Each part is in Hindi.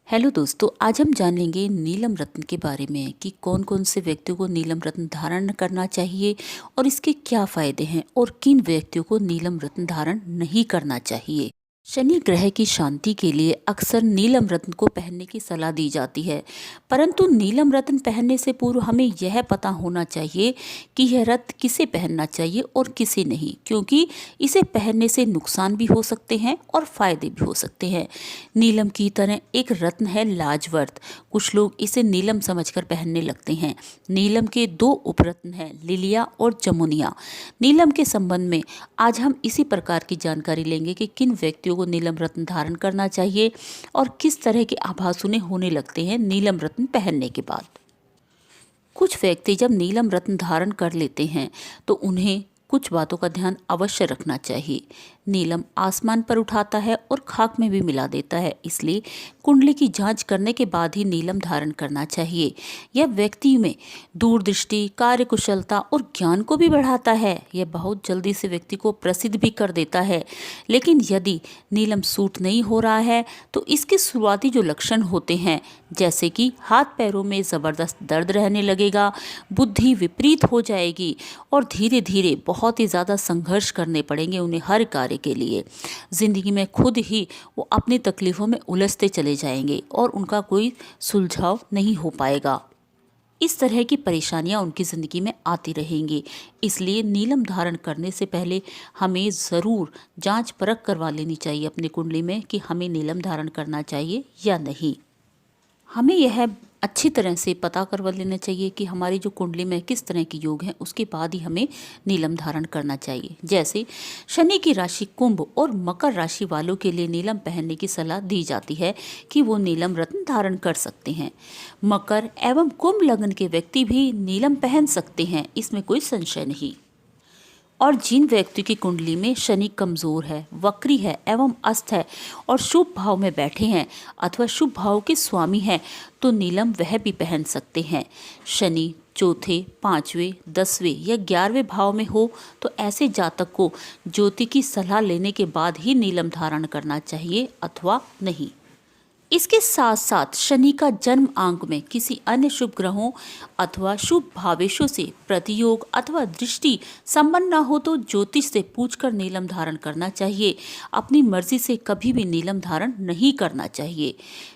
हेलो दोस्तों, आज हम जानेंगे नीलम रत्न के बारे में कि कौन कौन से व्यक्तियों को नीलम रत्न धारण करना चाहिए और इसके क्या फायदे हैं और किन व्यक्तियों को नीलम रत्न धारण नहीं करना चाहिए। शनि ग्रह की शांति के लिए अक्सर नीलम रत्न को पहनने की सलाह दी जाती है, परंतु नीलम रत्न पहनने से पूर्व हमें यह पता होना चाहिए कि यह रत्न किसे पहनना चाहिए और किसे नहीं, क्योंकि इसे पहनने से नुकसान भी हो सकते हैं और फायदे भी हो सकते हैं। नीलम की तरह एक रत्न है लाजवर्त। कुछ लोग इसे नीलम समझकर पहनने लगते हैं। नीलम के दो उपरत्न हैं, लिलिया और जमुनिया। नीलम के संबंध में आज हम इसी प्रकार की जानकारी लेंगे कि किन व्यक्तियों को नीलम रत्न धारण करना चाहिए और किस तरह के आभास उन्हें होने लगते हैं नीलम रत्न पहनने के बाद। कुछ व्यक्ति जब नीलम रत्न धारण कर लेते हैं तो उन्हें कुछ बातों का ध्यान अवश्य रखना चाहिए। नीलम आसमान पर उठाता है और खाक में भी मिला देता है, इसलिए कुंडली की जांच करने के बाद ही नीलम धारण करना चाहिए। यह व्यक्ति में दूरदृष्टि, कार्यकुशलता और ज्ञान को भी बढ़ाता है। यह बहुत जल्दी से व्यक्ति को प्रसिद्ध भी कर देता है। लेकिन यदि नीलम सूट नहीं हो रहा है तो इसके शुरुआती जो लक्षण होते हैं, जैसे कि हाथ पैरों में ज़बरदस्त दर्द रहने लगेगा, बुद्धि विपरीत हो जाएगी और धीरे धीरे बहुत ही ज़्यादा संघर्ष करने पड़ेंगे उन्हें हर कार्य के लिए। ज़िंदगी में खुद ही वो अपनी तकलीफ़ों में उलझते चले जाएंगे और उनका कोई सुलझाव नहीं हो पाएगा। इस तरह की परेशानियां उनकी ज़िंदगी में आती रहेंगी। इसलिए नीलम धारण करने से पहले हमें ज़रूर जांच परख करवा लेनी चाहिए अपनी कुंडली में कि हमें नीलम धारण करना चाहिए या नहीं। हमें यह अच्छी तरह से पता करवा लेना चाहिए कि हमारी जो कुंडली में किस तरह के योग हैं, उसके बाद ही हमें नीलम धारण करना चाहिए। जैसे शनि की राशि कुंभ और मकर राशि वालों के लिए नीलम पहनने की सलाह दी जाती है कि वो नीलम रत्न धारण कर सकते हैं। मकर एवं कुंभ लग्न के व्यक्ति भी नीलम पहन सकते हैं, इसमें कोई संशय नहीं। और जिन व्यक्ति की कुंडली में शनि कमजोर है, वक्री है एवं अस्त है और शुभ भाव में बैठे हैं अथवा शुभ भाव के स्वामी हैं, तो नीलम वह भी पहन सकते हैं। शनि चौथे, पांचवें, 10वें या 11वें भाव में हो तो ऐसे जातक को ज्योति की सलाह लेने के बाद ही नीलम धारण करना चाहिए अथवा नहीं। इसके साथ साथ शनि का जन्म आंक में किसी अन्य शुभ ग्रहों अथवा शुभ भावेशों से प्रतियोग अथवा दृष्टि संबंध न हो तो ज्योतिष से पूछकर नीलम धारण करना चाहिए। अपनी मर्जी से कभी भी नीलम धारण नहीं करना चाहिए।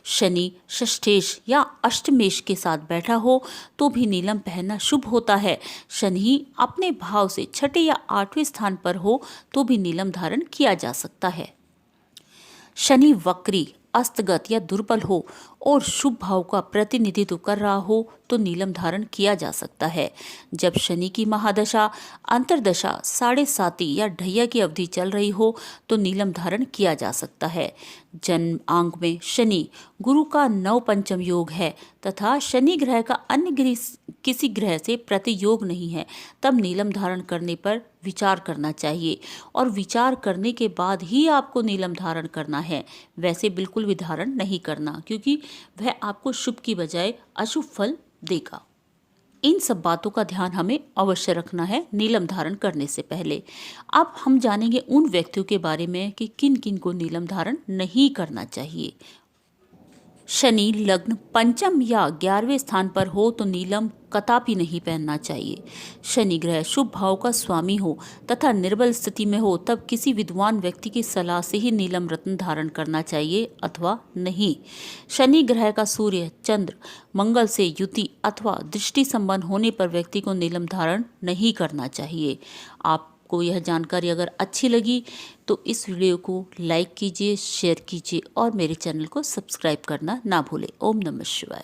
शनि षष्ठेश या अष्टमेश के साथ बैठा हो तो भी नीलम पहनना शुभ होता है। शनि अपने भाव से छठे या 8वें स्थान पर हो तो भी नीलम धारण किया जा सकता है। शनि वक्री, अस्तगत या दुर्बल हो और शुभ भाव का प्रतिनिधित्व कर रहा हो तो नीलम धारण किया जा सकता है। जब शनि की महादशा, अंतरदशा, 7.5 या ढैया की अवधि चल रही हो तो नीलम धारण किया जा सकता है। जन्म आंक में शनि गुरु का 9 पंचम योग है तथा शनि ग्रह का अन्य ग्रह किसी ग्रह से प्रतियोग नहीं है, तब नीलम धारण करने पर विचार करना चाहिए और विचार करने के बाद ही आपको नीलम धारण करना है। वैसे बिल्कुल भी धारण नहीं करना, क्योंकि वह आपको शुभ की बजाय अशुभ फल देगा। इन सब बातों का ध्यान हमें अवश्य रखना है नीलम धारण करने से पहले। अब हम जानेंगे उन व्यक्तियों के बारे में कि किन किन को नीलम धारण नहीं करना चाहिए। शनि लग्न पंचम या 11वें स्थान पर हो तो नीलम कदापि नहीं पहनना चाहिए। शनि ग्रह शुभ भाव का स्वामी हो तथा निर्बल स्थिति में हो तब किसी विद्वान व्यक्ति की सलाह से ही नीलम रत्न धारण करना चाहिए अथवा नहीं। शनि ग्रह का सूर्य, चंद्र, मंगल से युति अथवा दृष्टि संबंध होने पर व्यक्ति को नीलम धारण नहीं करना चाहिए। आपको यह जानकारी अगर अच्छी लगी तो इस वीडियो को लाइक कीजिए, शेयर कीजिए और मेरे चैनल को सब्सक्राइब करना ना भूलें। ओम नमः शिवाय।